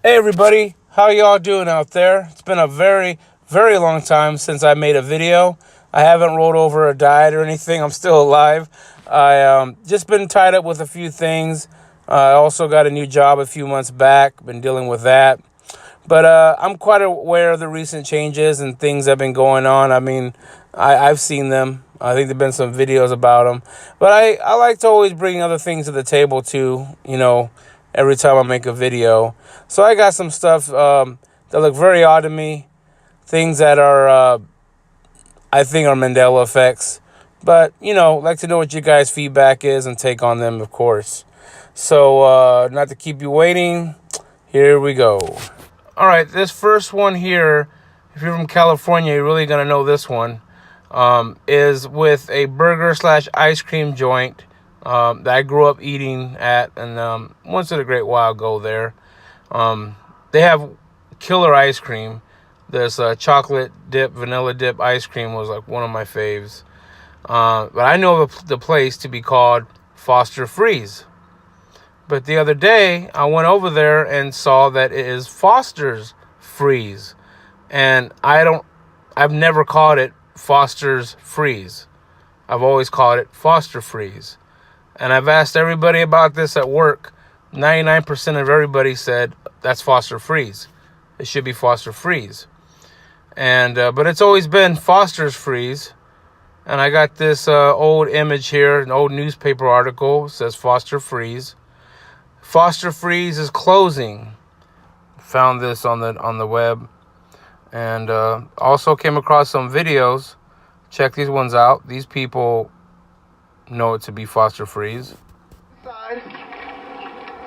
Hey everybody, how y'all doing out there? It's been a very, very long time since I made a video. I haven't rolled over or died or anything. I'm still alive. I just been tied up with a few things. I also got a new job a few months back. Been dealing with that. But I'm quite aware of the recent changes and things that have been going on. I mean, I've seen them. I think there've been some videos about them. But I like to always bring other things to the table too, every time I make a video. So I got some stuff that look very odd to me. Things that are, I think, are Mandela effects. But, like to know what you guys' feedback is and take on them, of course. So, not to keep you waiting, here we go. All right, this first one here, if you're from California, you're really going to know this one, is with a burger / ice cream joint that I grew up eating at, and once in a great while go there. They have killer ice cream. This chocolate dip, vanilla dip ice cream was like one of my faves. But I know the place to be called Foster Freeze. But the other day, I went over there and saw that it is Foster's Freeze. And I've never called it Foster's Freeze. I've always called it Foster Freeze. And I've asked everybody about this at work. 99% of everybody said that's Foster Freeze. It should be Foster Freeze. And but it's always been Foster's Freeze. And I got this old image here, an old newspaper article. It says Foster Freeze. Foster Freeze is closing. Found this on the web. And also came across some videos. Check these ones out. These people know it to be Foster Freeze.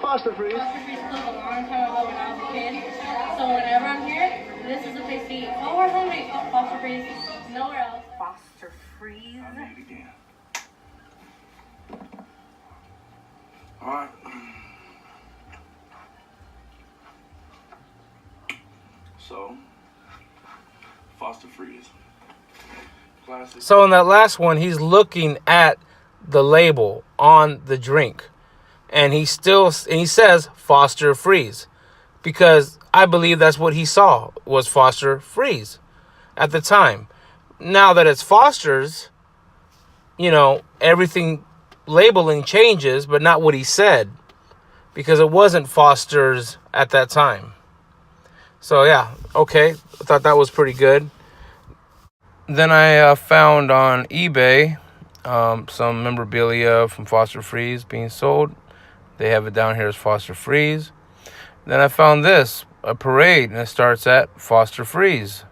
Foster Freeze closed a long time ago when I was a kid. So whenever I'm here, this is the place to eat. Oh, where's hungry? Oh, Foster Freeze. Nowhere else. Foster Freeze. I'll make it again. Alright. So, Foster Freeze. Classic. So in that last one, he's looking at the label on the drink. And he says Foster Freeze. Because I believe that's what he saw was Foster Freeze at the time. Now that it's Foster's, everything labeling changes, but not what he said. Because it wasn't Foster's at that time. So yeah, okay. I thought that was pretty good. Then I found on eBay some memorabilia from Foster Freeze being sold. They have it down here as Foster Freeze. Then I found this, a parade, and it starts at Foster Freeze.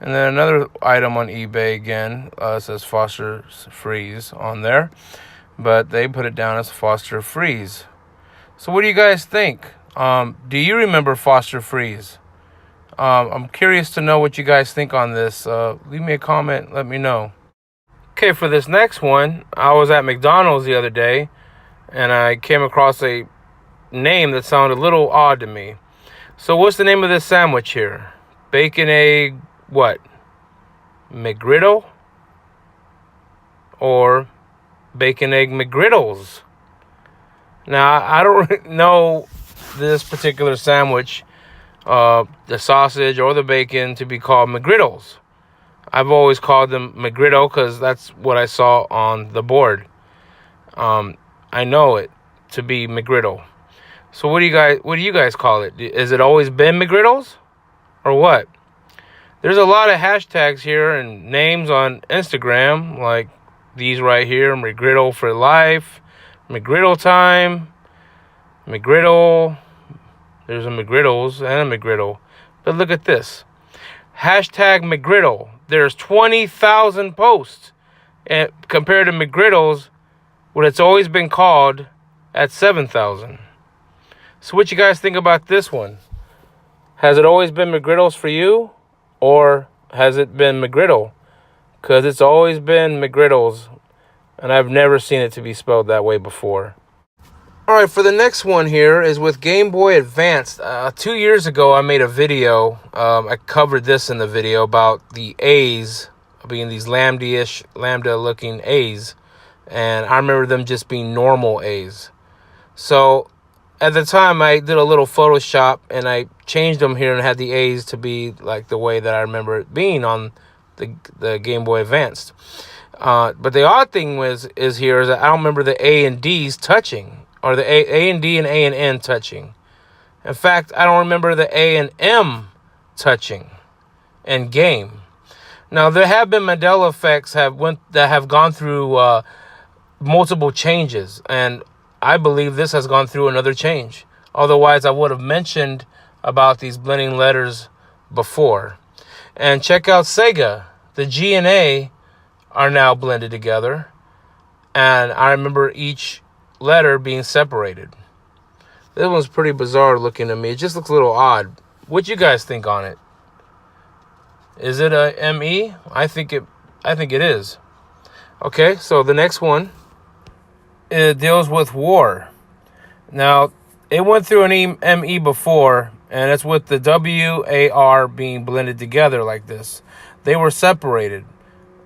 And then another item on eBay again says Foster Freeze on there. But they put it down as Foster Freeze. So what do you guys think? Do you remember Foster Freeze? I'm curious to know what you guys think on this. Leave me a comment. Let me know. Okay, for this next one, I was at McDonald's the other day, and I came across a name that sounded a little odd to me. So what's the name of this sandwich here? Bacon, egg, what? McGriddle? Or bacon, egg, McGriddles? Now, I don't know this particular sandwich, the sausage or the bacon, to be called McGriddles. I've always called them McGriddle because that's what I saw on the board. I know it to be McGriddle. So what do you guys call it? Has it always been McGriddles or what? There's a lot of hashtags here and names on Instagram, like these right here: McGriddle for life, McGriddle time, McGriddle. There's a McGriddles and a McGriddle. But look at this. Hashtag McGriddle. There's 20,000 posts compared to McGriddles, what it's always been called at 7,000. So what you guys think about this one? Has it always been McGriddles for you? Or has it been McGriddle? Because it's always been McGriddles, and I've never seen it to be spelled that way before. All right, for the next one here is with Game Boy Advance. 2 years ago, I made a video. I covered this in the video about the A's being these lambda-looking A's. And I remember them just being normal A's. So at the time I did a little Photoshop and I changed them here and had the A's to be like the way that I remember it being on the Game Boy Advanced. But the odd thing is that I don't remember the A and D's touching, or the A and D and A and N touching. In fact, I don't remember the A and M touching in game. Now there have been Mandela effects that have gone through multiple changes, and I believe this has gone through another change. Otherwise, I would have mentioned about these blending letters before. And check out Sega. The G and A are now blended together, and I remember each letter being separated. This one's pretty bizarre looking to me. It just looks a little odd. What you guys think on it? Is it a ME? I think it is. Okay, so the next one, it deals with war. Now, it went through an ME before, and it's with the WAR being blended together like this. They were separated.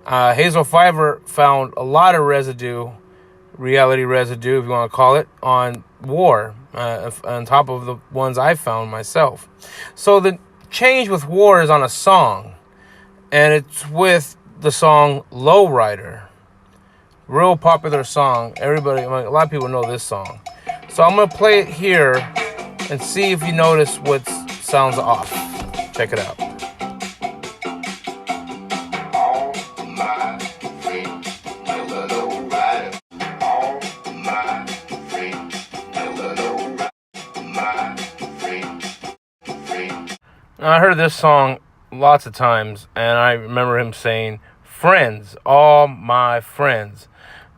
Hazel Fiverr found a lot of residue, reality residue, if you want to call it, on war, on top of the ones I found myself. So the change with war is on a song, and it's with the song Lowrider. Real popular song. Everybody, a lot of people know this song. So I'm going to play it here and see if you notice what sounds off. Check it out. Now, I heard this song lots of times, and I remember him saying, "Friends, all my friends."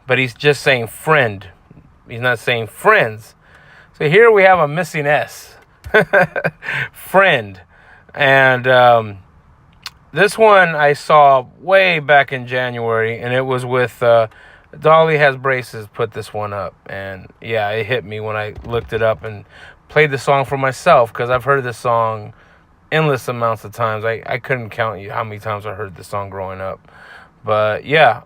But he's just saying friend. He's not saying friends. So here we have a missing S. Friend. And this one I saw way back in January, and it was with Dolly Has Braces put this one up. And yeah, it hit me when I looked it up and played the song for myself, because I've heard this song endless amounts of times. I couldn't count you how many times I heard this song growing up. But yeah,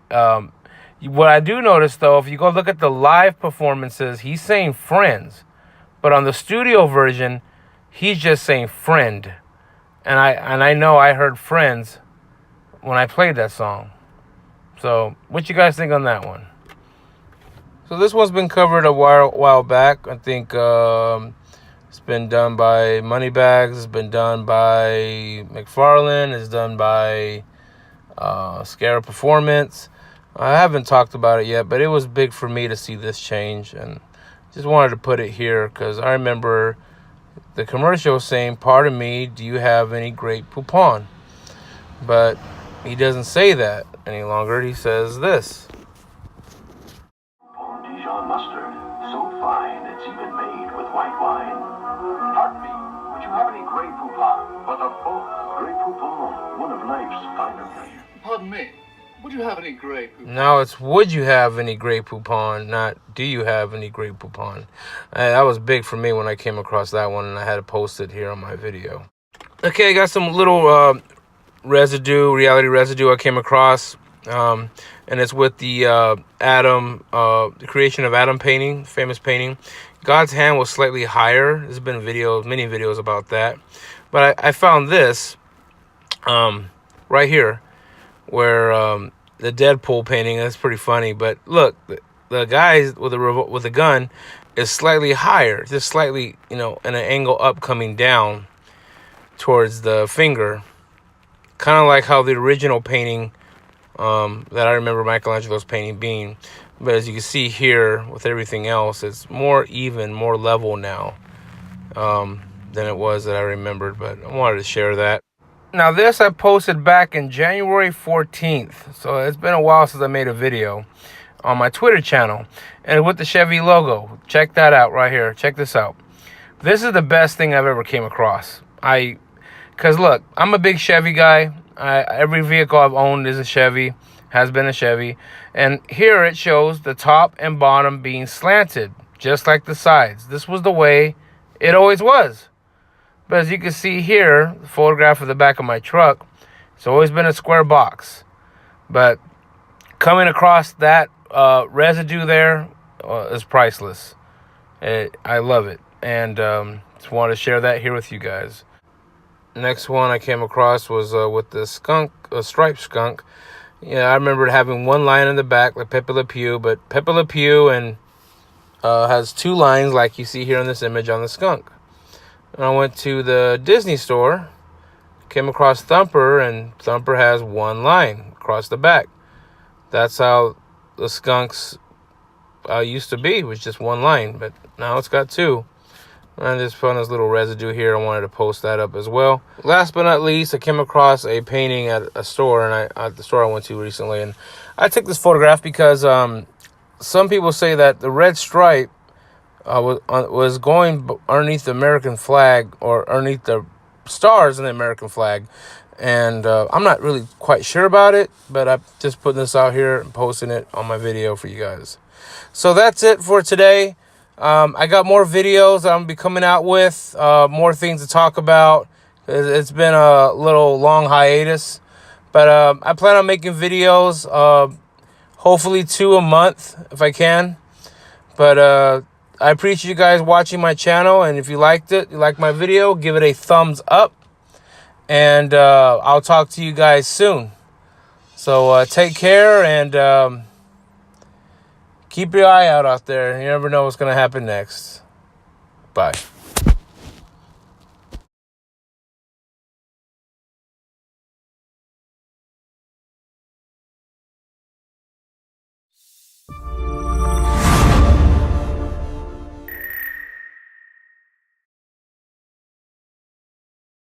what I do notice, though, if you go look at the live performances, he's saying friends. But on the studio version, he's just saying friend. And I know I heard friends when I played that song. So what you guys think on that one? So this one's been covered a while back. I think it's been done by Moneybags. It's been done by McFarlane. It's done by Scare Performance. I haven't talked about it yet, but it was big for me to see this change, and just wanted to put it here because I remember the commercial saying, "Pardon me, do you have any great poupon?" But he doesn't say that any longer. He says this. Dijon mustard, so fine it's even made with white wine. Pardon me, would you have any Grey Poupon? But of course, Grey Poupon, one of life's finer pleasures. Pardon me, would you have any Grey Poupon? Now it's would you have any Grey Poupon, not do you have any Grey Poupon. That was big for me when I came across that one, and I had to post it here on my video. Okay, I got some little reality residue I came across. And it's with the the creation of Adam painting, famous painting. God's hand was slightly higher. There's been many videos about that. But I found this right here, where the Deadpool painting. That's pretty funny. But look, the guy with the gun is slightly higher, just slightly, in an angle up, coming down towards the finger, kind of like how the original painting. That I remember Michelangelo's painting being. But as you can see here, with everything else, it's more even, more level now than it was that I remembered. But I wanted to share that. Now this I posted back in January 14th. So it's been a while since I made a video on my Twitter channel. And with the Chevy logo. Check that out right here. Check this out. This is the best thing I've ever came across. Because look, I'm a big Chevy guy. Every vehicle I've owned is a Chevy, has been a Chevy. And here it shows the top and bottom being slanted, just like the sides. This was the way it always was. But as you can see here, the photograph of the back of my truck, it's always been a square box. But coming across that residue there is priceless. I love it. and just wanted to share that here with you guys. Next one I came across was with the skunk, a striped skunk. Yeah, I remember having one line in the back like Pepe Le Pew, but Pepe Le Pew and has two lines like you see here in this image on the skunk. And I went to the Disney store, came across Thumper, and Thumper has one line across the back. That's how the skunks used to be, was just one line, but now it's got two. I just found this little residue here. I wanted to post that up as well. Last but not least, I came across a painting at a store, and at the store I went to recently, and I took this photograph because some people say that the red stripe was going underneath the American flag, or underneath the stars in the American flag, and I'm not really quite sure about it, but I'm just putting this out here and posting it on my video for you guys. So that's it for today. I got more videos I'm going to be coming out with, more things to talk about. It's been a little long hiatus, but I plan on making videos, hopefully 2 a month if I can. But I appreciate you guys watching my channel, and if you liked it, you liked my video, give it a thumbs up, and I'll talk to you guys soon. So take care, and keep your eye out there. You never know what's going to happen next. Bye.